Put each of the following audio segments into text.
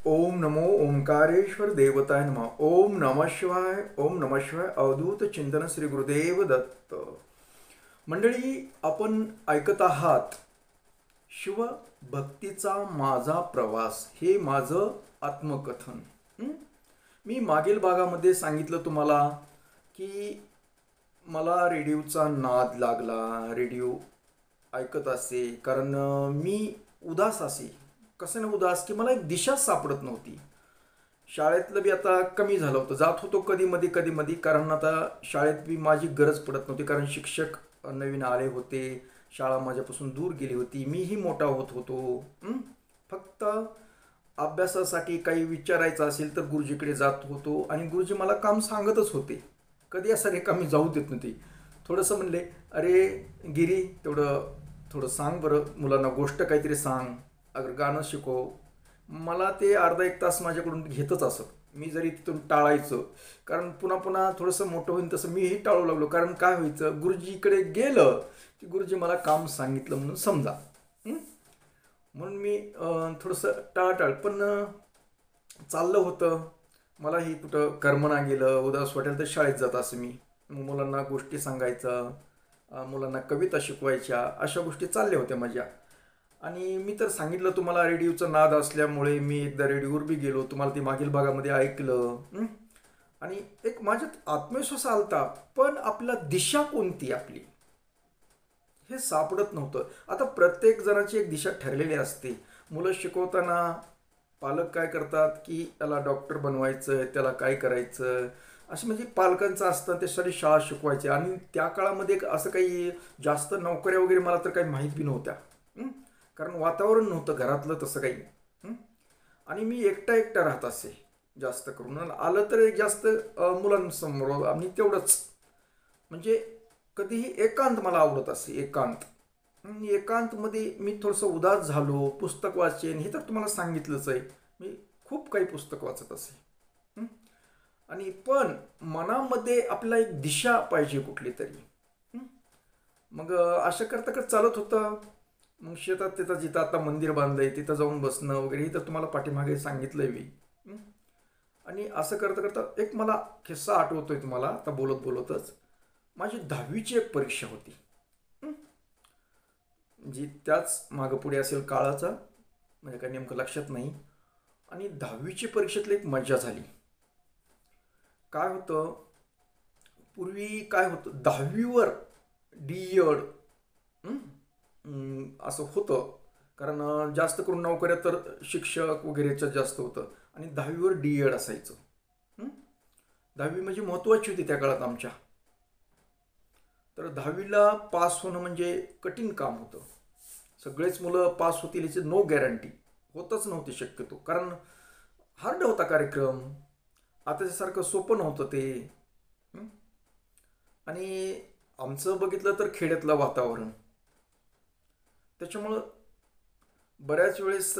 ओम नमो ओंकारेश्वर देवताय नमः. ओम नमः शिवाय. ओम नमः शिवाय. अवधूत चिंतन श्री गुरुदेव दत्त. मंडळी, आपण ऐकत आहात शिव भक्तीचा माझा प्रवास, हे माझं आत्मकथन. हं? मी मागील भागामध्ये सांगितलं तुम्हाला की मला रेडिओचा नाद लागला, रेडिओ ऐकत असे कारण मी उदास असे. कसं ना उदास की मला एक दिशा सापडत नव्हती. शाळेतलं बी आता कमी झालं होतं, जात होतो कधी मध्ये कधी मध्ये, कारण आता शाळेत बी माझी गरज पडत नव्हती कारण शिक्षक नवीन आले होते, शाळा माझ्यापासून दूर गेली होती, मीही मोठा होत होतो. फक्त अभ्यासासाठी काही विचारायचं असेल तर गुरुजीकडे जात होतो आणि गुरुजी मला काम सांगतच होते, कधी असं रिकामी जाऊ देत नव्हती. थोडंसं म्हणले, अरे गिरी, थोडं सांग बरं मुलांना, गोष्ट काहीतरी सांग, अगर गाणं शिकव. मला ते अर्धा एक तास माझ्याकडून घेतच असत. मी जरी तिथून टाळायचं, कारण पुन्हा पुन्हा थोडंसं मोठं होईन तसं मीही टाळू लागलो, कारण काय व्हायचं, गुरुजीकडे गेलं की गुरुजी मला काम सांगितलं म्हणून समजा. म्हणून मी थोडंसं टाळाटाळ, पण चाललं होतं. मलाही कुठं करमना गेलं, उदास वाटेल तर शाळेत जात असं मी. मुलांना गोष्टी सांगायचं, मुलांना कविता शिकवायच्या, अशा गोष्टी चालल्या होत्या माझ्या. आणि मी तर सांगितलं तुम्हाला, रेडिओचा नाद असल्यामुळे मी एकदा रेडिओवर बी गेलो, तुम्हाला ते मागील भागामध्ये ऐकलं. आणि एक माझ्यात आत्मविश्वास आलता, पण आपला दिशा कोणती आपली हे सापडत नव्हतं. आता प्रत्येक जणाची एक दिशा ठरलेली असते. मुलं शिकवताना पालक काय करतात की त्याला डॉक्टर बनवायचं, त्याला काय करायचं, असं म्हणजे पालकांचं असतं, त्यासाठी शाळा शिकवायची. आणि त्या काळामध्ये असं काही जास्त नोकऱ्या वगैरे मला तर काही माहीत बी नव्हत्या. कारण वातावरण नव्हतं घरातलं तसं काही. आणि मी एकटा एकटा राहत असे जास्त करून, आलं तर एक जास्त मुलांसमोर आणि तेवढंच. म्हणजे कधीही एकांत मला आवडत असे, एकांत. एकांतमध्ये मी थोडंसं उदास झालो, पुस्तक वाचेन, हे तर तुम्हाला सांगितलंच आहे. मी खूप काही पुस्तक वाचत असे. आणि पण मनामध्ये आपला एक दिशा पाहिजे कुठली तरी. मग अशा करता करता चालत होतं. मग शेतात तिथं जिथं आता मंदिर बांधलंय तिथं जाऊन बसणं वगैरे, हे तर तुम्हाला पाठीमागे सांगितलंय मी. आणि असं करता करता एक मला किस्सा आठवतोय तुम्हाला आता बोलत बोलतच. माझी 10वीची एक परीक्षा होती, जी त्याच मागं पुढे असेल काळाचा, म्हणजे काही नेमकं लक्षात नाही. आणि 10वीची परीक्षेतली एक मजा झाली. काय होतं, पूर्वी काय होतं, 10वीवर डी.एड असं होतं. कारण जास्त करून नोकऱ्या तर शिक्षक वगैरेचं जास्त होतं, आणि 10वीवर डी.एड असायचं. 10वी म्हणजे महत्त्वाची होती त्या काळात आमच्या. तर 10वीला पास होणं म्हणजे कठीण काम होतं. सगळेच मुलं पास होतील याची नो गॅरंटी, होतच नव्हती शक्यतो, कारण हार्ड होता कार्यक्रम, आताच्यासारखं सोपं नव्हतं ते. आणि आमचं बघितलं तर खेड्यातलं वातावरण, त्याच्यामुळं बऱ्याच वेळेस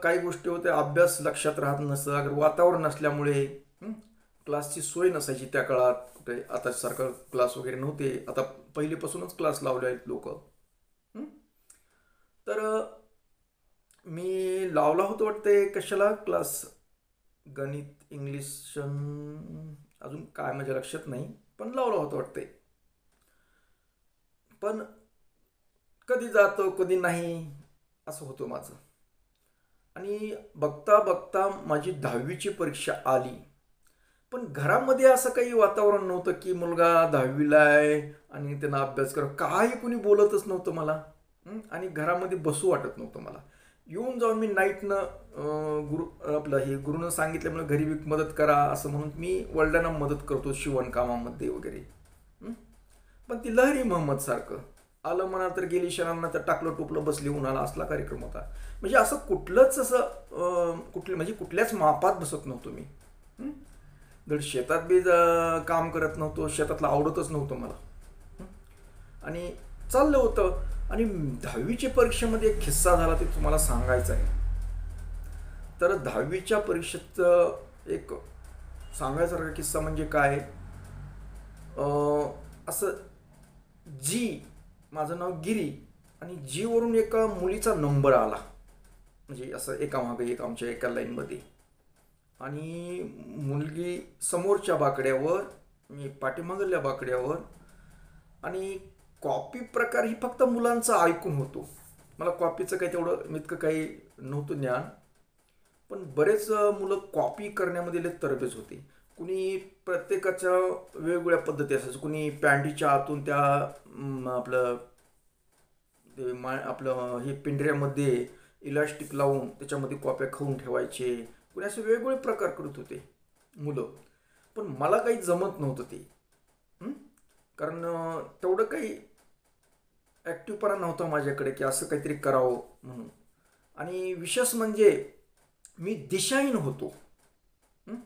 काही गोष्टी होत्या, अभ्यास लक्षात राहत नसतं, अगर वातावरण नसल्यामुळे. क्लासची सोय नसायची त्या काळात कुठे, आतासारखं क्लास वगैरे नव्हते. आता पहिलीपासूनच क्लास लावले आहेत लोक. तर मी लावला होतो वाटते, कशाला क्लास, गणित, इंग्लिश, अजून काय माझ्या लक्षात नाही, पण लावला होता वाटते. पण कधी जातो कधी नाही असं होतं माझं. आणि बघता बघता माझी 10वीची परीक्षा आली. पण घरामध्ये असं काही वातावरण नव्हतं की मुलगा 10वीला आहे आणि त्यांना अभ्यास कर, काही कुणी बोलतच नव्हतं मला. आणि घरामध्ये बसू वाटत नव्हतं मला. येऊन जाऊन मी नाईटनं आपलं हे गुरुनं सांगितल्यामुळे घरी मदत करा असं म्हणून मी वडिलांना मदत करतो शिवणकामामध्ये वगैरे. पण ती लहरी महम्मद सारखं आलं म्हणा तर गेली शनांना तर टाकलं टोपलं बसली उन्हाला, असला कार्यक्रम होता. म्हणजे असं कुठलंच असं म्हणजे कुठल्याच मापात बसत नव्हतो मी. धड शेतात बी काम करत नव्हतो, शेतातलं आवडतच नव्हतं मला. आणि चाललं होतं. आणि 10वीच्या परीक्षेमध्ये एक किस्सा झाला, ते तुम्हाला सांगायचं आहे. तर 10वीच्या परीक्षेत एक सांगायसारखा किस्सा म्हणजे काय, असं माझं नाव गिरी, आणि वरून एका मुलीचा नंबर आला, म्हणजे असं एका मागे एक आमच्या एका लाईनमध्ये. आणि मुलगी समोरच्या बाकड्यावर, मी पाठीमागल्या बाकड्यावर. आणि कॉपी प्रकार ही फक्त मुलांचा ऐकून होतो. मला कॉपीचं काही तेवढं इतकं काही नव्हतं ज्ञान. पण बरेच मुलं कॉपी करण्यामध्ये लय तरबेज होते. कुणी प्रत्येकाच्या वेगवेगळ्या पद्धती असायच्या. कुणी पॅन्टीच्या आतून त्या आपलं ते आपलं हे पिंढऱ्यामध्ये इलास्टिक लावून त्याच्यामध्ये कॉप्या खाऊन ठेवायचे. कुणी असे वेगवेगळे प्रकार करत होते मुलं. पण मला काही जमत नव्हतं ते. हं? कारण तेवढं काही ॲक्टिव्हपणा नव्हता माझ्याकडे की असं काहीतरी करावं म्हणून. आणि विशेष म्हणजे मी दिशाहीन होतो. हं?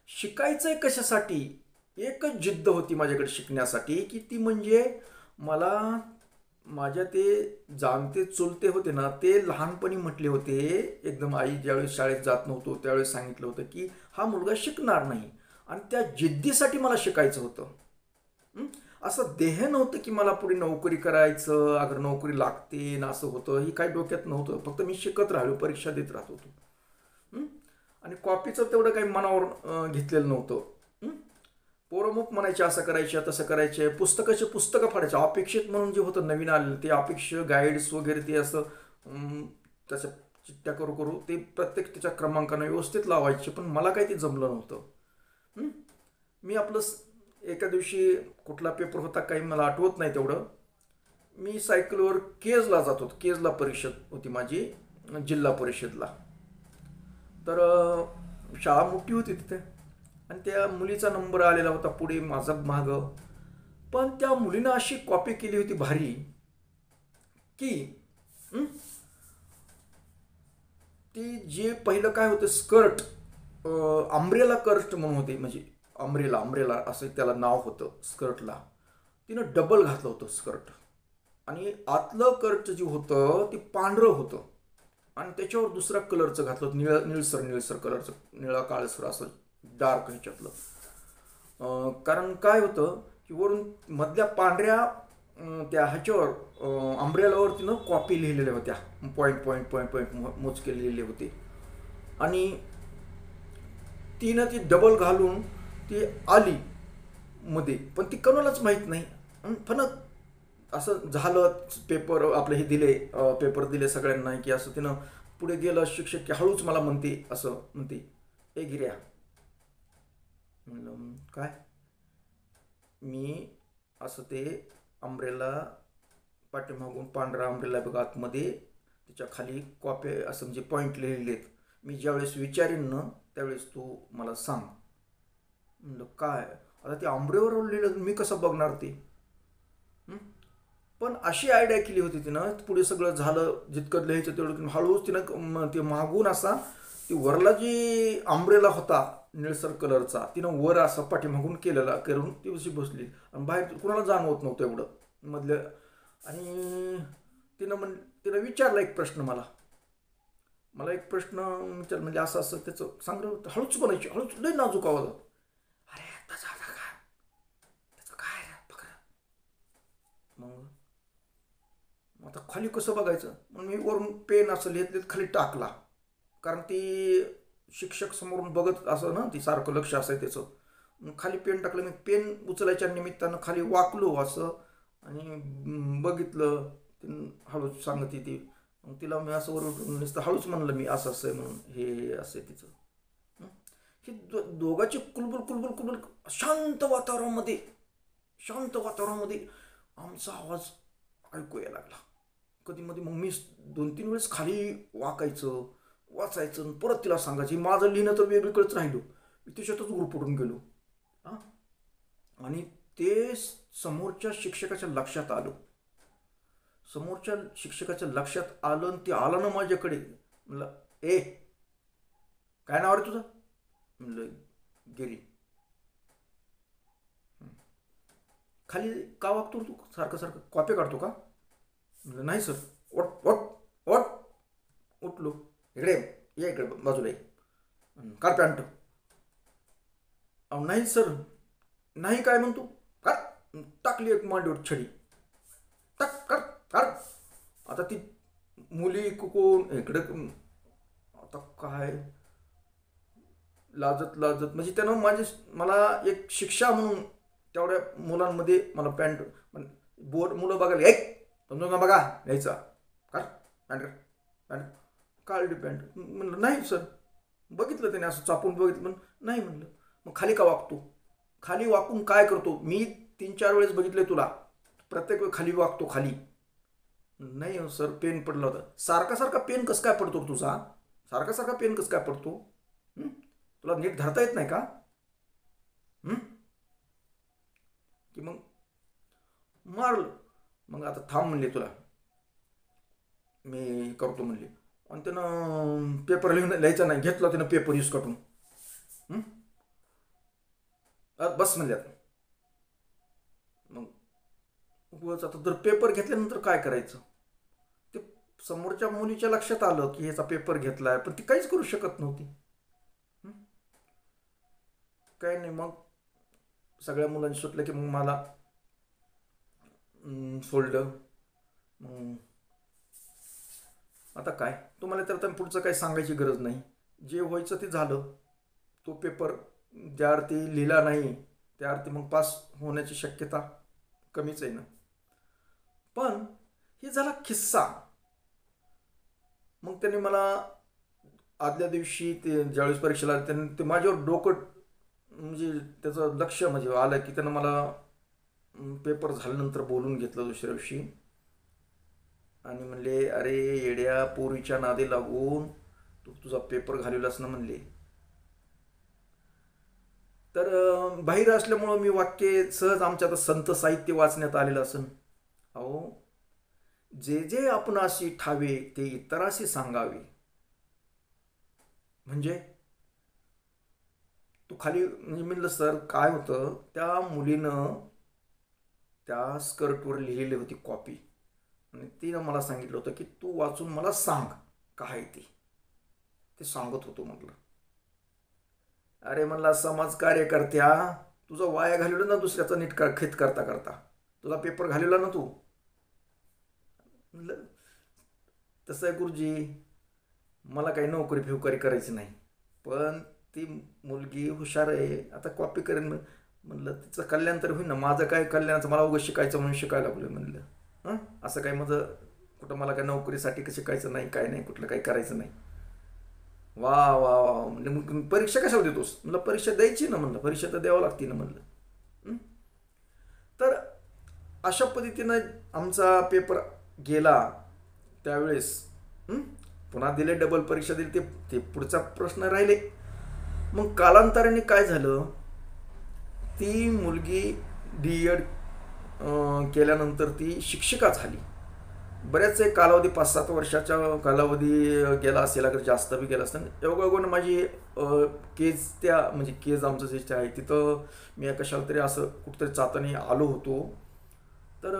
शिकायचंय कशासाठी? एकच जिद्द होती माझ्याकडे शिकण्यासाठी, की ती म्हणजे मला माझ्या ते जाणते चुलते होते ना, ते लहानपणी म्हटले होते, एकदम आई ज्यावेळेस शाळेत जात नव्हतो त्यावेळेस सांगितलं होतं की हा मुलगा शिकणार नाही. आणि त्या जिद्दीसाठी मला शिकायचं होतं. हं? असं देह नव्हतं की मला पुढे नोकरी करायचं, अगर नोकरी लागते ना असं होतं, ही काही डोक्यात नव्हतं. फक्त मी शिकत राहिलो, परीक्षा देत राहत होतो. हं? आणि कॉपीचं तेवढं काही मनावर घेतलेलं नव्हतं. हं? पोरं मग म्हणायचे असं करायचे तसं करायचे, पुस्तकं फाडायचे. अपेक्षित म्हणून जे होतं नवीन आलेलं ते अपेक्षित गाईड्स वगैरे ते असं त्याच्या चिठ्ठ्या करू करू ते प्रत्येक त्याच्या क्रमांकानं व्यवस्थित लावायचे. पण मला काही ते जमलं नव्हतं. हं? मी आपलं एका दिवशी कुठला पेपर होता काही मला आठवत नाही तेवढं. मी सायकलवर केजला जात होतो. केजला परिषद होती माझी, जिल्हा परिषदला. तर शाळा मोठी होती तिथे. आणि त्या मुलीचा नंबर आलेला होता पुढे माझा मागं. पण त्या मुलीनं अशी कॉपी केली होती भारी की हं, ती जे पहिलं काय होतं स्कर्ट, अम्ब्रेला कर्ट म्हणून होते, म्हणजे अम्ब्रेला अम्ब्रेला असं त्याला नाव होतं स्कर्टला. तिनं डबल घातलं होतं स्कर्ट. आणि आतलं कर्ट जे होतं ते पांढरं होतं. आणि त्याच्यावर दुसरा कलरचं घातलं होतं, निळसर निळसर कलरचं, निळा काळसर असं डार्क ह्याच्यातलं. कारण काय होतं की वरून मधल्या पांढऱ्या त्या ह्याच्यावर अंब्रेलावर तिनं कॉपी लिहिलेल्या होत्या, पॉईंट पॉईंट पॉईंट पॉईंट मोजके लिहिलेले होते. आणि तिनं ती डबल घालून ती आली मध्ये, पण ती कोणालाच माहीत नाही. पण असं झालं, पेपर आपले हे दिले, पेपर दिले सगळ्यांना की असं तिनं पुढे गेलं. शिक्षक की हळूच मला म्हणते, असं म्हणते, ए गिऱ्या. म्हणलं काय? मी असं ते अम्ब्रेला पाठीमागून पांढरा अम्ब्रेला बघा आतमध्ये, त्याच्या खाली कॉपे असं म्हणजे पॉईंट लिहिलेले आहेत. मी ज्यावेळेस विचारीन ना त्यावेळेस तू मला सांग. म्हणलं काय? आता ते आंब्रेवर लिहिलं मी कसं बघणार ते? हं? पण अशी आयडिया केली होती तिनं. पुढे सगळं झालं, जितकं लिहायचं तेवढं हळूच तिनं ते मागून असा ती वरला जी आंब्रेला होता निळसर कलरचा, तिनं वर असा पाठीमागून केलेला करून ती अशी बसली. आणि बाहेर कुणाला जाणवत नव्हतं एवढं मधलं. आणि तिनं विचारला एक प्रश्न मला. एक प्रश्न विचार म्हणजे असं असं त्याचं सांगलं, हळूच बनायची, हळूच लय नाजूक आवाज. अरे त्याचा आता काय, त्याचं काय बघा. मग आता खाली कसं बघायचं? मग मी वरून पेन असं लिहित खाली टाकला. कारण ती शिक्षक समोरून बघत असं ना, ती सारखं लक्ष असाय त्याचं. खाली पेन टाकलं. मी पेन उचलायच्या निमित्तानं खाली वाकलो असं. आणि बघितलं हळूच सांगते ती. मग तिला मी असं वरून नुसतं हळूच म्हणलं मी असं असं आहे म्हणून, हे असं आहे तिचं. ही दोघांची कुलबुल कुलबुल कुलबुल शांत वातावरणामध्ये आमचा आवाज ऐकू यायला लागला. कधी मध्ये मग मी 2-3 वेळेस खाली वाकायचं, वाचायचं, परत तिला सांगायचं. माझं लिहिणं तर वेगळीकडेच राहिलो, मी त्याच्यातच गुरफटून गेलो. हां. आणि ते समोरच्या शिक्षकाच्या लक्षात आलं. आणि ते आलं ना माझ्याकडे. म्हणलं, ए काय नाव रे तुझं? म्हणलं गिरी. खाली का वागतो तू सारखं सारखं? कॉपी काढतो का? म्हणलं नाही सर. ओट ओट ओट. उठलो. इकडे ये, इकडे बाजूला ये. काढ पॅन्ट. अहो नाही सर. नाही काय म्हणतो? काढ. टाकली एक मांडीवर छडी. टाक, काढ काढ. आता ती मुली कोण इकडे, आता काय लाजत लाजत म्हणजे त्यानं मला एक शिक्षा म्हणून तेवढ्या मुलांमध्ये मला पॅन्ट बोर्ड मुलं बघायला एक समजून का बघा यायचा काढ पॅन्ट काढ पॅन्ट काढली पॅन्ट म्हणलं नाही सर बघितलं त्याने असं चापून बघितलं पण नाही म्हणलं मग खाली का वागतो खाली वाकून काय करतो मी 3-4 वेळेस बघितले तुला प्रत्येक वेळ खाली वागतो खाली नाही हो सर पेन पडला होता सारखा सारखा पेन कसं काय पडतो तुझा सारखा सारखा पेन कसं काय पडतो तुला नीट धरता येत नाही का की मग मारलं मग आता थांब म्हणले तुला मी करतो म्हणले आणि त्यानं पेपर लिहायचा नाही घेतला त्यानं पेपर यूज काढून बस म्हणल्यात मग उगाच आता जर पेपर घेतल्यानंतर काय करायचं ते समोरच्या मुलीच्या लक्षात आलं की ह्याचा पेपर घेतलाय पण ती काहीच करू शकत नव्हती काय नाही मग सगळ्या मुलांनी सुटलं की मग मला सोडलं मग आता काय तुम्हाला तर पुढचं काही सांगायची गरज नाही जे व्हायचं ते झालं तो पेपर ज्या अर्थी लिहिला नाही त्या अर्थी मग पास होण्याची शक्यता कमीच आहे ना पण हे झाला किस्सा मग त्यांनी मला आदल्या दिवशी ते ज्यावेळेस परीक्षेला त्यांनी ते माझ्यावर डोकं म्हणजे त्याचं लक्ष म्हणजे आलं की त्यानं मला पेपर झाल्यानंतर बोलून घेतलं दुसऱ्या दिवशी आणि म्हणले अरे येड्या पोरीच्या नादी लागून तू तुझा पेपर घालवलास ना म्हणले तर बाहेर असल्यामुळं मी वाक्य सहज आमच्या आता संत साहित्य वाचण्यात आलेलं असन अहो जे जे आपणाशी ठावे ते इतराशी सांगावे म्हणजे तू खाली म्हणजे म्हणलं सर काय होतं त्या मुलीनं त्या स्कर्टवर लिहिलेली होती कॉपी आणि तिनं मला सांगितलं होतं की तू वाचून मला सांग काय ते सांगत होतो म्हटलं अरे म्हणला समाज कार्यकर्त्या तुझं वाया घालवलं ना दुसऱ्याचा नीट खेत करता करता तुझा पेपर घालवला ना तू म्हणलं तसं आहे गुरुजी मला काही नोकरी फिवकारी करायची नाही पण ती मुलगी हुशार आहे आता कॉपी करेन म्हणलं तिचं कल्याण तर होईल ना माझं काय कल्याणाचं मला उगं शिकायचं म्हणून शिकायला लागलं म्हणलं असं काय माझं कुठं मला काय नोकरीसाठी शिकायचं नाही काय नाही कुठलं काही करायचं नाही वा वा वा म्हणजे मग परीक्षा कशाला देतोस म्हणलं परीक्षा द्यायची ना म्हणलं परीक्षा तर द्यावं लागते ना म्हणलं तर अशा पद्धतीनं आमचा पेपर गेला त्यावेळेस पुन्हा दिले डबल परीक्षा दिली ते पुढचा प्रश्न राहिले मग कालांतराने काय झालं ती मुलगी D.Ed केल्यानंतर ती शिक्षिका झाली बऱ्याच एक कालावधी 5-7 वर्षाच्या कालावधी गेला असेल अगर जास्त बी गेला असतं योगायोगानं माझी केज त्या म्हणजे केज आमचं जे आहे तिथं मी कशाला तरी असं कुठंतरी चातानी आलो होतो तर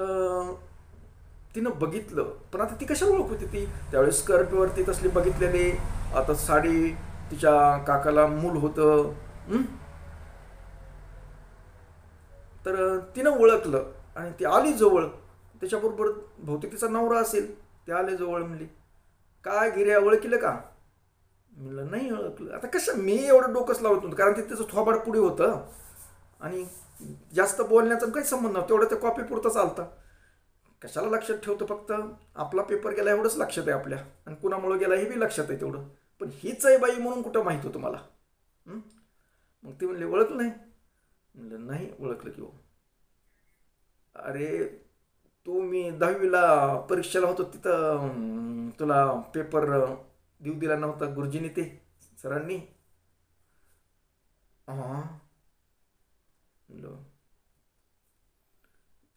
तिनं बघितलं पण आता ती कशा ओळख होती ती त्यावेळेस स्कर्टवरती तसली बघितलेली आता साडी तिच्या काकाला मूल होतं तर तिनं ओळखलं आणि ती आली जवळ त्याच्याबरोबर बहुतेक तिचा नवरा असेल ते आले जवळ म्हणली काय गिऱ्या ओळखलं का म्हणलं नाही ओळखलं आता कसं मी एवढं डोकंच लावत नव्हतं कारण ते त्याचं थोबाड पुढे होतं आणि जास्त बोलण्याचा काही संबंध नव्हता तेवढं त्या कॉपी पुरतं चालतं कशाला लक्षात ठेवतो फक्त आपला पेपर गेला एवढंच लक्षात आहे आपल्या आणि कुणामुळं गेला हे बी लक्षात आहे तेवढं पण हीच आहे बाई म्हणून कुठं माहीत होतं मला मग ती म्हणली ओळखलं नाही म्हणलं नाही ओळखलं की हो अरे तू मी 10वीला परीक्षेला होतो तिथं तुला पेपर देऊ दिला नव्हता गुरुजींनी ते सरांनी म्हणलं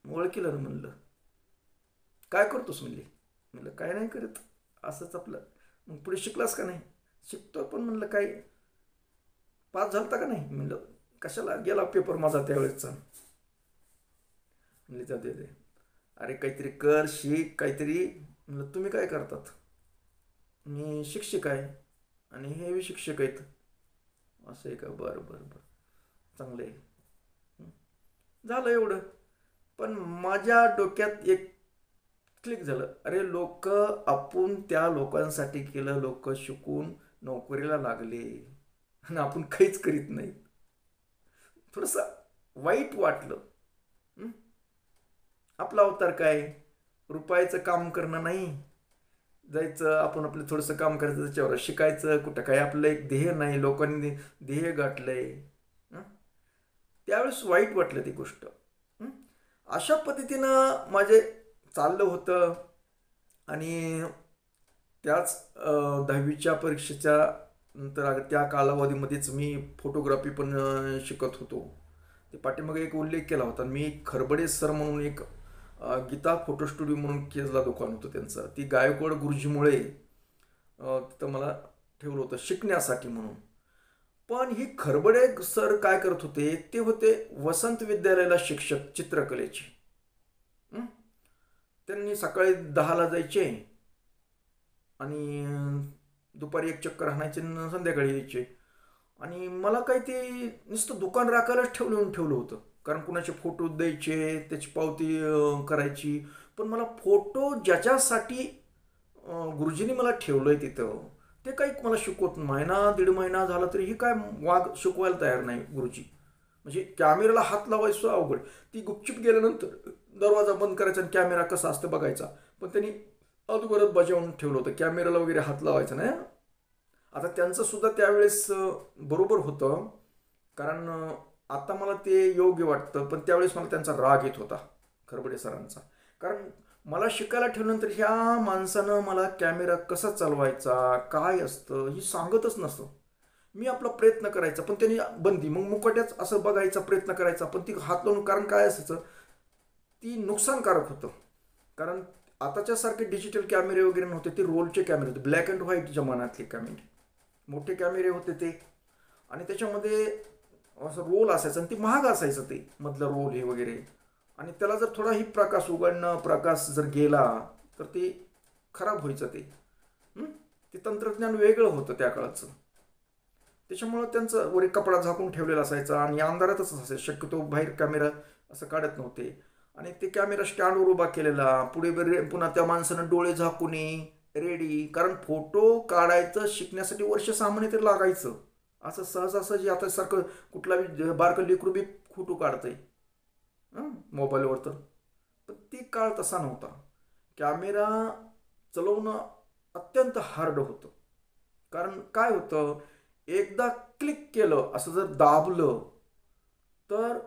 ओळखलं ना म्हणलं काय करतोस म्हणलं काय नाही करत असंच आपलं मग पुढे शिकलास का नाही शिकतो पण म्हणलं काय पास झालता का नाही म्हणलं कशाला गेला पेपर माझा त्यावेळेसचा म्हणले जाऊ दे अरे काहीतरी कर शिक काहीतरी म्हणलं तुम्ही काय करतात मी शिक्षक आहे आणि हे बी शिक्षक आहेत असं आहे का बरं बरं बरं चांगलं आहे झालं एवढं पण माझ्या डोक्यात एक क्लिक झालं अरे लोक आपण त्या लोकांसाठी केलं लोक शिकून नोकरीला लागले आणि आपण काहीच करीत नाही. थोडंसं वाईट वाटलं. हं? आपला अवतार काय, रुपयाचं काम करणं नाही, जायचं आपण आपलं थोडंसं काम करायचं, त्याच्यावर शिकायचं. कुठं काय आपलं एक ध्येय नाही, लोकांनी ध्येय गाठलंय. हं? त्यावेळेस वाईट वाटलं ती गोष्ट. हं? अशा पद्धतीनं माझे चाललं होतं. आणि त्याच 10वीच्या परीक्षेच्या नंतर त्या कालावधीमध्येच मी फोटोग्राफी पण शिकत होतो. ते पाठीमागे एक उल्लेख केला होता मी. खरबडे सर म्हणून एक गीता फोटो स्टुडिओ म्हणून केजला दुकान होतं त्यांचं. ती गायकवाड गुरुजीमुळे तिथं मला ठेवलं होतं शिकण्यासाठी म्हणून. पण ही खरबडे सर काय करत होते, ते होते वसंत विद्यालयाला शिक्षक चित्रकलेचे. हं? त्यांनी सकाळी 10ला जायचे आणि दुपारी एक चक्कर हाणायचे आणि संध्याकाळी यायचे. आणि मला काही ते नुसतं दुकान राखायलाच ठेवलं होतं. कारण कुणाचे फोटो द्यायचे, त्याची पावती करायची. पण मला फोटो ज्याच्यासाठी गुरुजींनी मला ठेवलं आहे तिथं, ते काही मला शिकवत, महिना दीड महिना झाला तरी ही काय वाघ शिकवायला तयार नाही गुरुजी. म्हणजे कॅमेऱ्याला हात लावायचं अवघड. ती गुपचूप गेल्यानंतर दरवाजा बंद करायचा आणि कॅमेरा कसा असतं बघायचा. पण त्यांनी अगोदरच बजावून ठेवलं होतं, कॅमेऱ्याला वगैरे हात लावायचा नाही. आता त्यांचं सुद्धा त्यावेळेस बरोबर होतं. कारण आता मला ते योग्य वाटतं, पण त्यावेळेस मला त्यांचा राग येत होता खरबडे सरांचा. कारण मला शिकायला ठेवल्यानंतर ह्या माणसानं मला कॅमेरा कसा चालवायचा, काय असतं हे सांगतच नसतं. मी आपला प्रयत्न करायचा, पण त्यांनी बंदी, मग मुकाट्याच असं बघायचा प्रयत्न करायचा. पण ती हात लावून, कारण काय असायचं, ती नुकसानकारक होतं. कारण आताच्यासारखे डिजिटल कॅमेरे वगैरे नव्हते, ते रोलचे कॅमेरे होते, ब्लॅक अँड व्हाईट जमान्यातले कॅमेरे, मोठे कॅमेरे होते ते. आणि त्याच्यामध्ये असं रोल असायचं आणि ते महाग असायचं ते मधलं रोल हे वगैरे. आणि त्याला जर थोडाही प्रकाश उघडणं, प्रकाश जर गेला तर ते खराब व्हायचं ते. ते तंत्रज्ञान वेगळं होतं त्या काळाचं. त्याच्यामुळं त्यांचं वर कपडा झाकून ठेवलेला असायचा आणि अंधारातच असायचं, शक्यतो बाहेर कॅमेरा असं काढत नव्हते. आणि ते कॅमेरा स्टँडवर उभा केलेला, पुढे पुन्हा त्या माणसानं डोळे झाकून रेडी. कारण फोटो काढायचं शिकण्यासाठी वर्ष 6 महिने तरी लागायचं. असं सहजासहजी आता सारखं कुठला बी बारकं लेकरू बी फोटो काढतंय मोबाईलवर तर. पण ती काळ तसा नव्हता. कॅमेरा चालवणं अत्यंत हार्ड होतं. कारण काय होतं, एकदा क्लिक केलं, असं जर दाबलं तर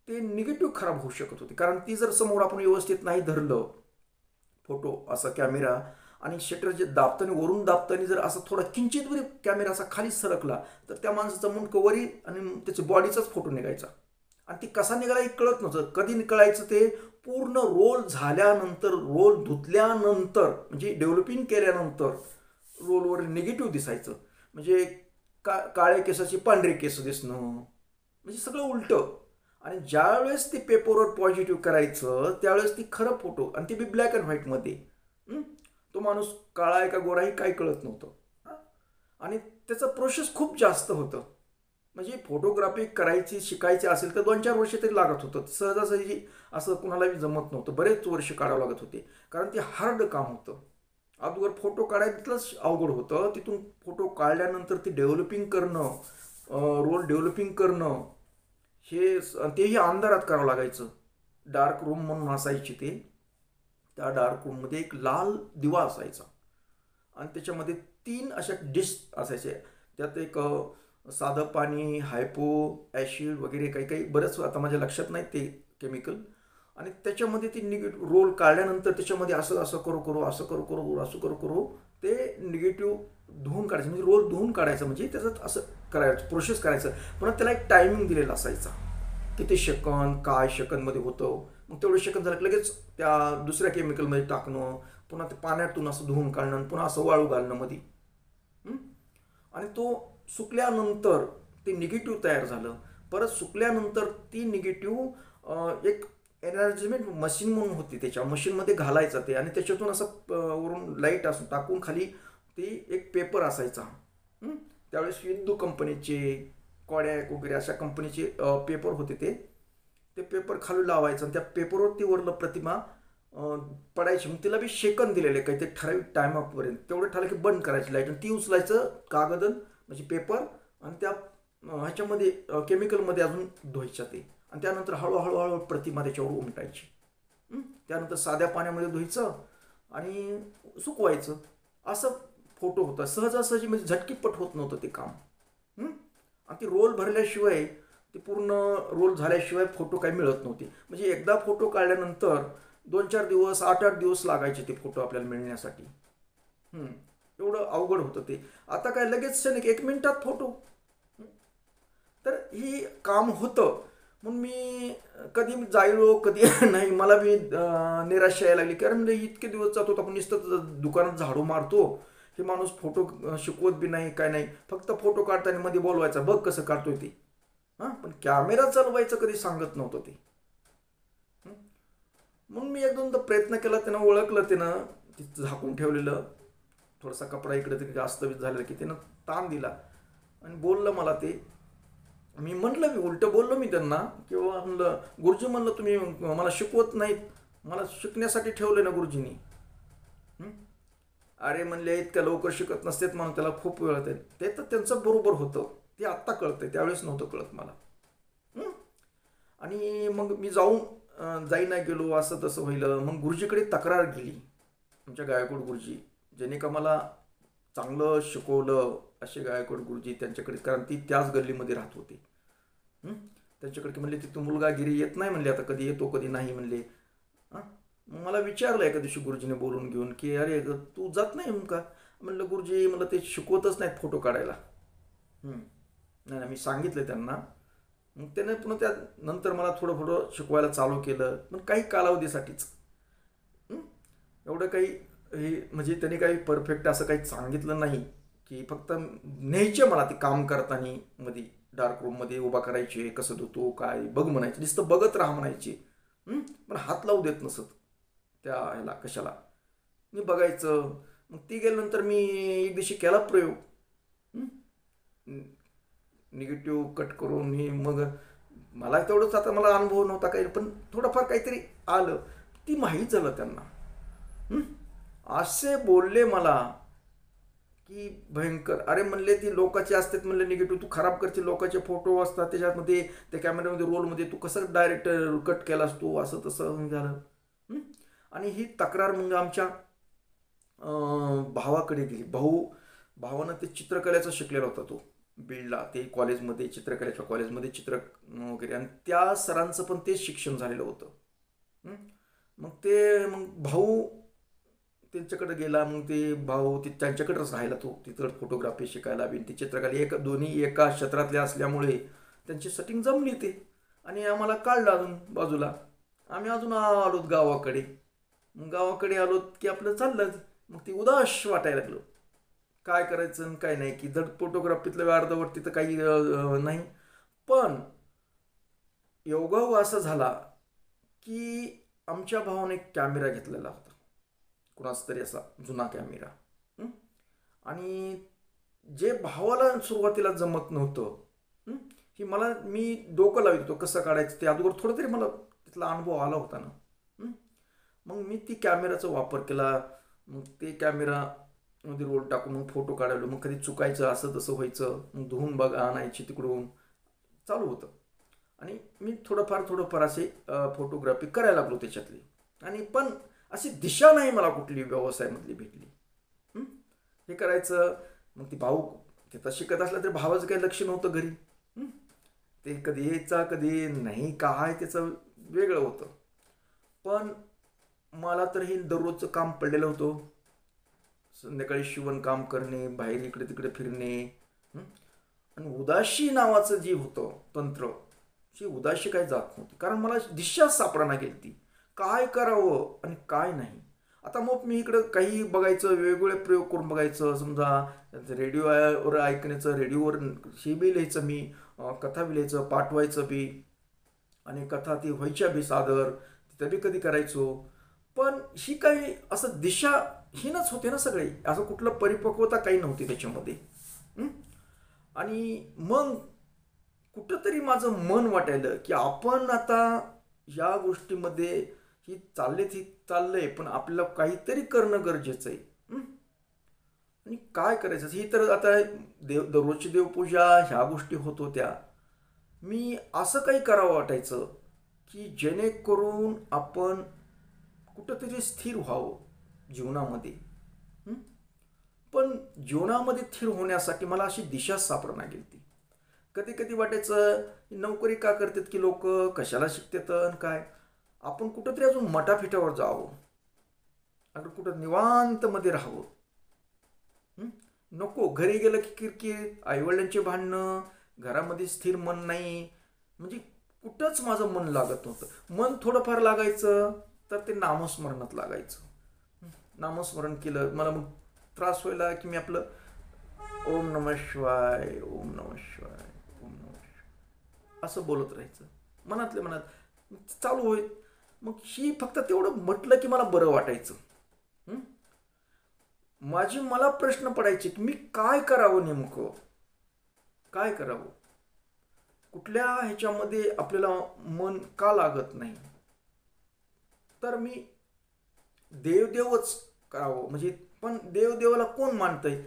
ते निगेटिव्ह खराब होऊ शकत होते. कारण ती जर समोर आपण व्यवस्थित नाही धरलं फोटो असा कॅमेरा, आणि शटर जे दाबताना वरून दाबताना जर असं थोडा किंचित जरी कॅमेरा असा खाली सरकला तर त्या माणसाचं मुंडकं वरी आणि त्याच्या बॉडीचाच फोटो निघायचा. आणि ती कसा निघाला हे कळत नव्हतं. कधी निघायचं ते पूर्ण रोल झाल्यानंतर, रोल धुतल्यानंतर, म्हणजे डेव्हलपिंग केल्यानंतर रोलवर निगेटिव्ह दिसायचं. म्हणजे काळ्या केसाची पांढरे केस दिसणं, म्हणजे सगळं उलटं. आणि ज्यावेळेस ते पेपरवर पॉझिटिव्ह करायचं त्यावेळेस ती खरं फोटो, आणि ती बी ब्लॅक अँड व्हाईटमध्ये. तो माणूस काळा आहे का गोरा आहे काही कळत नव्हतं. आणि त्याचं प्रोसेस खूप जास्त होतं. म्हणजे फोटोग्राफी करायची शिकायची असेल तर 2-4 वर्ष तरी लागत होतं. सहजासहजी असं कुणालाही जमत नव्हतं, बरेच वर्ष काढावं लागत होते. कारण ते हार्ड काम होतं. अगोदर फोटो काढायचंच अवघड होतं. तिथून फोटो काढल्यानंतर ते डेव्हलपिंग करणं, रोल डेव्हलपिंग करणं, तेही अंधारात करावं लागायचं. डार्क रूम म्हणून असायची ते. त्या डार्क रूममध्ये एक लाल दिवा असायचा आणि त्याच्यामध्ये 3 अशा डिश असायचे. त्यात एक साधं पाणी, हायपो, ॲसिड वगैरे काही काही बरंच आता माझ्या लक्षात नाही ते केमिकल. आणि त्याच्यामध्ये ती निगेटिव्ह रोल काढल्यानंतर त्याच्यामध्ये असं असं करू ते निगेटिव्ह धुवून काढायचं. म्हणजे रोल धुवून काढायचं, म्हणजे त्याच्यात असं करायचं, प्रोसेस करायचं. पुन्हा त्याला एक टायमिंग दिलेला असायचा, किती सेकंद काय सेकंदमध्ये होतं. मग तेवढे सेकंद झालं की लगेच त्या दुसऱ्या केमिकलमध्ये टाकणं, पुन्हा ते पाण्यातून असं धुवून काढणं, पुन्हा असं वाळू घालणं मध्ये. आणि तो सुकल्यानंतर ते निगेटिव्ह तयार झालं. परत सुकल्यानंतर ती निगेटिव्ह एक एनर्जीमेंट मशीन म्हणून होती, त्याच्या मशीनमध्ये घालायचं ते. आणि त्याच्यातून असं वरून लाईट असं टाकून खाली ती एक पेपर असायचा. त्यावेळेस हिंदू कंपनीचे, कॉडॅक वगैरे अशा कंपनीचे पेपर होते ते पेपर खाली लावायचं आणि त्या पेपरवरती वरलं प्रतिमा पडायची. मग तिला बी शेकन दिलेले काहीतरी ठराविक टायमापर्यंत. तेवढं ठरलं की बंद करायची लाईट आणि ती उचलायचं कागद म्हणजे पेपर आणि त्या ह्याच्यामध्ये केमिकलमध्ये अजून धुवायच्या ते, आणि त्यानंतर हळूहळू प्रतिमा त्याच्यावर उमटायची. त्यानंतर साध्या पाण्यामध्ये धुवायचं आणि सुकवायचं. असं फोटो होता. सहजासहजी म्हणजे झटकीपट होत नव्हतं ते काम. आणि ती रोल भरल्याशिवाय, ती पूर्ण रोल झाल्याशिवाय फोटो काही मिळत नव्हते. म्हणजे एकदा फोटो काढल्यानंतर 2-4 दिवस, 8-8 दिवस लागायचे ते फोटो आपल्याला मिळण्यासाठी. एवढं अवघड होतं ते. आता काय लगेच 1 मिनिटात फोटो. तर ही काम होतं. मग मी कधी जायलो कधी नाही, मला बी निराशा यायला लागली. कारण इतके दिवस जातो आपण नुसतं दुकानात झाडू मारतो, हे माणूस फोटो शिकवत बी नाही, काय नाही, फक्त फोटो काढताना मध्ये बोलवायचा, बघ कसं काढतोय ते. पण कॅमेरा चालवायचं कधी सांगत नव्हतं ते. मग मी 1-2दा प्रयत्न केला, त्यानं ओळखलं, त्यानं तिथं झाकून ठेवलेलं थोडासा कपडा इकडे तिकडे जास्त झालेला की त्यानं ताण दिला आणि बोललं मला ते. मी म्हटलं, मी उलटं बोललो मी त्यांना, किंवा म्हणलं गुरुजी, म्हणलं तुम्ही मला शिकवत नाहीत, मला शिकण्यासाठी ठेवलं ना गुरुजींनी. अरे म्हणले, इतक्या लवकर शिकत नसतेत म्हणून, त्याला खूप वेळ होते. ते तर त्यांचं बरोबर होतं, ते आत्ता कळतंय, त्यावेळेस नव्हतं कळत मला. आणि मग मी जाई नाही गेलो, असं तसं होईल. मग गुरुजीकडे तक्रार गेली, आमच्या गायकवाड गुरुजी, ज्याने का मला चांगलं शिकवलं, असे गायकवाड गुरुजी, त्यांच्याकडे, कारण ती त्याच गल्लीमध्ये राहत होती. त्यांच्याकडे म्हणले, तिथून मुलगागिरी येत नाही म्हणले, आता कधी येतो कधी नाही म्हणले. मला विचारलं एका दिवशी गुरुजीने बोलून घेऊन की, अरे तू जात नाही का? म्हणलं गुरुजी, मला ते शिकवतच नाहीत फोटो काढायला. नाही, मी सांगितलं त्यांना. मग त्याने पुन्हा त्यानंतर मला थोडं शिकवायला चालू केलं, पण काही कालावधीसाठीच. एवढं काही हे म्हणजे त्यांनी काही परफेक्ट असं काही सांगितलं नाही, की फक्त न्यायचे मला ते काम करताना मध्ये डार्क रूममध्ये उभा करायचे, कसं धुतो काय बघ म्हणायचे, नुसतं बघत राहा म्हणायचे. पण हात लावू देत नसत त्या ह्याला कशाला. मी बघायचं. मग ती गेल्यानंतर मी एक दिवशी केला प्रयोग, निगेटिव्ह कट करून. मी मग मला तेवढंच, आता मला अनुभव नव्हता काही, पण थोडंफार काहीतरी आलं. ती माहीत झालं त्यांना. असे बोलले मला की भयंकर. अरे म्हणले, ती लोकांचे असतात म्हणले निगेटिव्ह, तू खराब करते, लोकांचे फोटो असतात त्याच्यामध्ये, त्या कॅमेऱ्यामध्ये रोलमध्ये, तू कसं डायरेक्ट कट केलास तू, असं तसं झालं. आणि ही तक्रार मग आमच्या भावाकडे गेली. भावानं ते चित्रकलेचं शिकलेला होता, तो बीडला, ते कॉलेजमध्ये, चित्रकलेच्या कॉलेजमध्ये चित्र वगैरे, आणि त्या सरांचं पण तेच शिक्षण झालेलं होतं. मग भाऊ त्यांच्याकडे गेला. मग ते भाऊ त्यांच्याकडेच राहिला, तो तिथं फोटोग्राफी शिकायला बी, ती चित्रकला, दोन्ही एका क्षेत्रातले असल्यामुळे त्यांची सेटिंग जमली ते. आणि आम्हाला काढलं अजून बाजूला. आम्ही अजून आलोत गावाकडे. मग गावाकडे आलोत की आपलं चाललं. मग ती उदास वाटायला लागलं, काय करायचं आणि काय नाही, की जर फोटोग्राफीतलं अर्धवट तिथं काही नाही. पण योगाव असा झाला की आमच्या भावाने एक कॅमेरा घेतलेला होता, कुणाच तरी असा जुना कॅमेरा. आणि जे भावाला सुरुवातीला जमत नव्हतं, की मी डोकं लावत होतो कसं काढायचं ते, अगोदर थोडं तरी मला तिथला अनुभव आला होता ना. मग मी ती कॅमेराचा वापर केला. मग ते कॅमेरामध्ये रोल टाकून मग फोटो काढायलो. मग कधी चुकायचं, असं तसं व्हायचं. मग धुवून आणायची तिकडून, चालू होतं. आणि मी थोडंफार असे फोटोग्राफी करायला लागलो त्याच्यातली. आणि पण अशी दिशा नाही मला कुठली व्यवसायामधली भेटली. हे करायचं. मग ती भाऊ तिथं शिकत असला तरी भावाचं काही लक्ष नव्हतं घरी. ते कधी यायचा कधी नाही, काय त्याचं वेगळं होतं. पण मला तर हे दररोजचं काम पडलेलं होतं. संध्याकाळी शिवणकाम करणे, बाहेर इकडे तिकडे फिरणे. आणि उदाशी नावाचं जे होतं तंत्र, ही उदाशी काही जात नव्हती, कारण मला दिशा सापडा गेली ती, काय करावं आणि काय नाही. आता मग मी इकडं काही बघायचं, वेगवेगळे प्रयोग करून बघायचं. समजा रेडिओवर ऐकण्याचं, रेडिओवर हे बी लिहायचं, मी कथा बी लिहायचं, पाठवायचं बी, आणि कथा ती व्हायच्या बी सादर, तिथं बी कधी करायचो. पण ही काही असं दिशाहीनच होते ना सगळे, असं कुठलं परिपक्वता काही नव्हती त्याच्यामध्ये. आणि मग कुठंतरी माझं मन वाटायलं की आपण आता या गोष्टीमध्ये ही चाललंय, पण आपल्याला काहीतरी करणं गरजेचं आहे. आणि काय करायचं ही तर आता दररोजची देवपूजा ह्या गोष्टी होत होत्या. मी असं काही करावं वाटायचं की जेणेकरून आपण कुठंतरी स्थिर व्हावं जीवनामध्ये. हं? पण जीवनामध्ये स्थिर होण्यासाठी मला अशी दिशा सापडणार गेली ती. कधी कधी वाटायचं नोकरी का करतात की लोक, कशाला शिकतात आणि काय. आपण कुठंतरी अजून मटाफिटावर जावं, अगर कुठं निवांत मध्ये राहावं. हं? नको घरी गेलं की किरकिर, आईवडिलांचे भांडणं, घरामध्ये स्थिर मन नाही. म्हणजे कुठंच माझं मन लागत नव्हतं. मन थोडंफार लागायचं तर ते नामस्मरणात लागायचं. नामस्मरण केलं मला मग त्रास व्हायला की मी आपलं ओम नमः शिवाय, ओम नमः शिवाय, ओम नमः शिवाय असं बोलत राहायचं मनातल्या मनात. चालू होईल. मग ही फक्त तेवढं म्हटलं की मला बरं वाटायचं. हं? मला प्रश्न पडायचे की मी काय करावं, नेमकं काय करावं. कुठल्या ह्याच्यामध्ये आपल्याला मन का लागत नाही. तर मी देवदेवच करावं म्हणजे. पण देवदेवाला कोण मानतंय.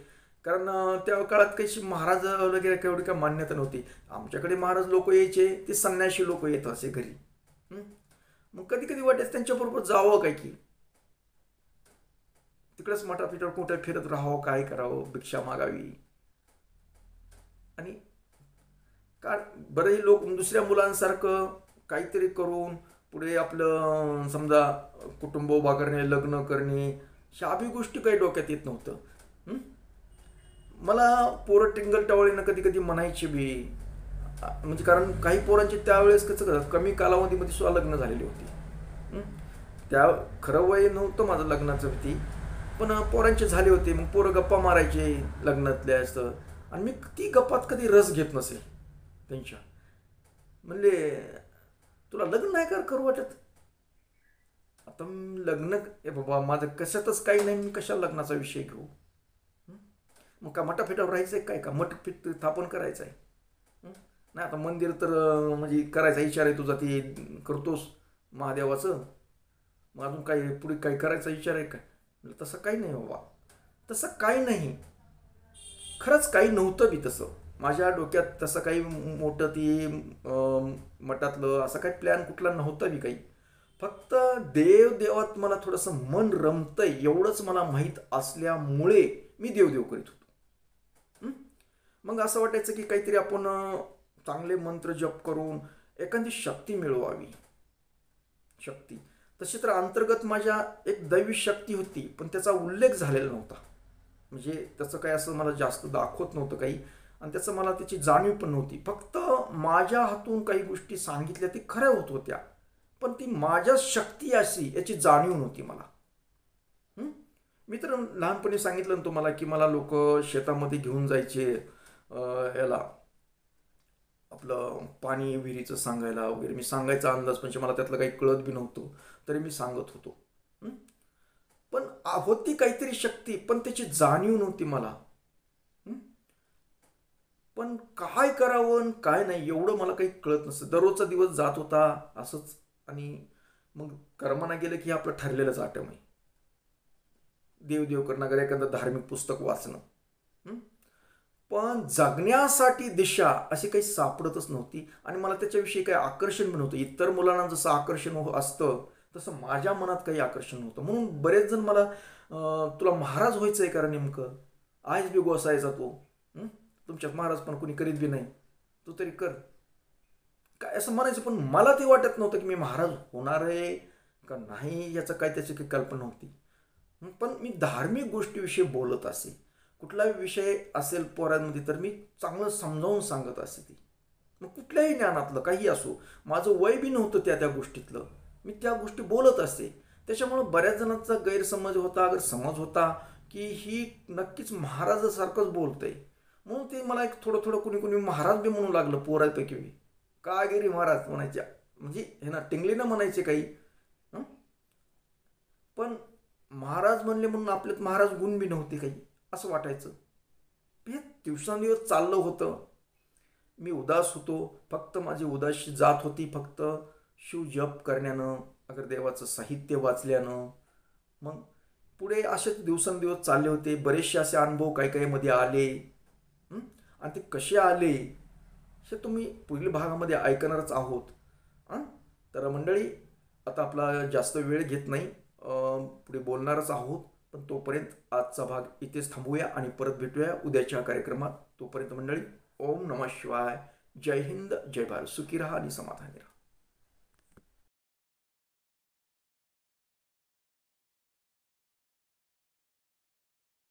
कारण त्या काळात कशी महाराज वगैरे केवढी काय मान्यता नव्हती. आमच्याकडे महाराज लोक यायचे ते संन्याशी लोक येत असे घरी. हं? मग कधी कधी वाटायचं त्यांच्याबरोबर जावं काय की तिकडेच मठापिठावर कुठे फिरत राहावं, काय करावं, भिक्षा मागावी. आणि का बरं ही लोक दुसऱ्या मुलांसारखं काहीतरी करून पुढे आपलं समजा कुटुंब उभा करणे, लग्न करणे, ह्या बी गोष्टी काही डोक्यात येत नव्हतं. हं? मला पोरं टिंगल टवाळीनं कधी कधी म्हणायची बी. म्हणजे कारण काही पोरांची त्यावेळेस कसं कमी कालावधीमध्ये सुद्धा लग्न झालेली होती. हं? त्या खरं वय नव्हतं माझं लग्नाचं ती. पण पोरांचे झाले होते. मग पोरं गप्पा मारायचे लग्नातल्या असं. आणि मी ती गप्पात कधी रस घेत नसे त्यांच्या. म्हणले तुला लग्न नाही करू वाटत. आता लग्न बाबा माझं कशातच काही नाही, मी कशा लग्नाचा विषय घेऊ. मग का मठाफिटावर राहायचं आहे काय, का मठ फिट स्थापन करायचं आहे. नाही आता मंदिर तर म्हणजे करायचा विचार आहे तुझा, ते करतोस महादेवाचं. मग अजून काही पुढे काही करायचा विचार आहे काय. तसं काही नाही बाबा, तसं काही नाही. खरंच काही नव्हतं बी तसं माझ्या डोक्यात. तसं काही मोठं ती मठातलं असं काही प्लॅन कुठला नव्हता बी काही. फक्त देवात मला थोडंसं मन रमतंय एवढंच मला माहीत असल्यामुळे मी देव करीत होतो. मग असं वाटायचं की काहीतरी आपण चांगले मंत्र जप करून एखादी शक्ती मिळवावी. शक्ती तशी तर अंतर्गत माझ्या एक दैवी शक्ती होती, पण त्याचा उल्लेख झालेला नव्हता. म्हणजे त्याचं काही असं मला जास्त दाखवत नव्हतं काही. आणि त्याचं मला त्याची जाणीव पण नव्हती. फक्त माझ्या हातून काही गोष्टी सांगितल्या ती खऱ्या होत होत्या, पण ती माझ्या शक्ती अशी याची जाणीव नव्हती मला. मी तर लहानपणी सांगितलं ना तुम्हाला की मला लोक शेतामध्ये घेऊन जायचे याला आपलं पाणी विहिरीचं सांगायला वगैरे. मी सांगायचा अंदाज म्हणजे मला त्यातलं काही कळत बी नव्हतं, तरी मी सांगत होतो. पण होती काहीतरी शक्ती, पण त्याची जाणीव नव्हती मला. पण काय करावं काय नाही एवढं मला काही कळत नसतं. दररोजचा दिवस जात होता असंच. आणि मग कर्माना गेलं की आपलं ठरलेलंच आटम आहे, देव करणं, एखादं धार्मिक पुस्तक वाचणं. पण जगण्यासाठी दिशा अशी काही सापडतच नव्हती. आणि मला त्याच्याविषयी काही आकर्षण पण नव्हतं. इतर मुलांना जसं आकर्षण असतं तसं माझ्या मनात काही आकर्षण नव्हतं. म्हणून बरेच जण मला तुला महाराज व्हायचं आहे कारण नेमकं आयच बी गोसायचा तो, तुमच्यात महाराज पण कोणी करीत बी नाही, तू तरी कर काय असं म्हणायचं. पण मला ते वाटत नव्हतं की मी महाराज होणार आहे का नाही, याचं काय त्याची काही कल्पना नव्हती. पण मी धार्मिक गोष्टीविषयी बोलत असे. कुठलाही विषय असेल पोरांमध्ये तर मी चांगलं समजावून सांगत असे. ती मग कुठल्याही ज्ञानातलं काही असो, माझं वय बी नव्हतं त्या गोष्टीतलं, मी त्या गोष्टी बोलत असते. त्याच्यामुळं बऱ्याच जणांचा गैरसमज होता, अगर समज होता की ही नक्कीच महाराजासारखंच बोलतंय. म्हणून ते मला एक थोडं कुणी महाराज बी म्हणू लागलं पोरापैकी बी. का गिरी महाराज म्हणायच्या, म्हणजे हे ना टिंगलीनं म्हणायचे काही. पण महाराज म्हणले म्हणून आपल्यात महाराज गुण बी नव्हते काही असं वाटायचं. हे दिवसांदिवस चाललं होतं. मी उदास होतो. फक्त माझी उदासी जात होती फक्त शिव जप करण्यानं, अगर देवाचं साहित्य वाचल्यानं. मग पुढे असेच दिवसेंदिवस चालले होते. बरेचसे असे अनुभव काही काही मध्ये आले. आणि ते कसे आले हे तुम्ही पुढील भागामध्ये ऐकणारच आहोत. तर मंडळी, आता आपला जास्त वेळ घेत नाही, पुढे बोलणारच आहोत. पण तोपर्यंत आजचा भाग इथेच थांबूया आणि परत भेटूया उद्याच्या कार्यक्रमात. तोपर्यंत मंडळी, ओम नमः शिवाय. जय हिंद, जय भारत. सुखी राहा आणि समाधानी राहा.